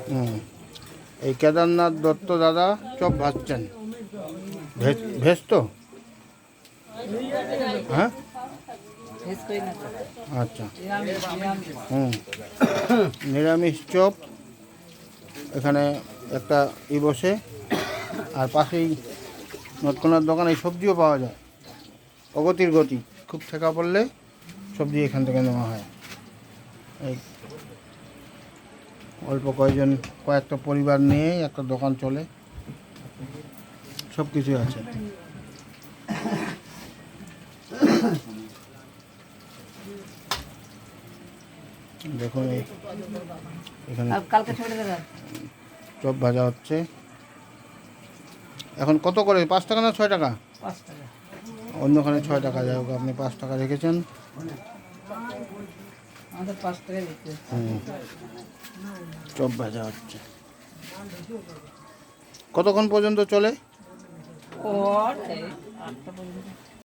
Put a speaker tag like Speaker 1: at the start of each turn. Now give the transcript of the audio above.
Speaker 1: হুম, এই কেদারনাথ দত্ত দাদা chop ভাজছেন। Veg তো? হ্যাঁ, আচ্ছা। হুম, নিরামিষ চপ। এখানে একটা বসে, আর পাশেই নটকোনার দোকানে সবজিও পাওয়া যায়। প্রগতির গতি, খুব ঠেকা পড়লে সবজি এখান থেকে নেওয়া হয়। এই অল্প কয়েকটা পরিবার নিয়েই একটা দোকান চলে, সব কিছুই আছে। দেখুন এখানে চপ ভাজা হচ্ছে। এখন কত করে, 5 টাকা না 6 টাকা? অন্যখানে 6 টাকা, যাই হোক আপনি 5 টাকা রেখেছেন। চপ ভাজা হচ্ছে। কতক্ষণ পর্যন্ত চলে?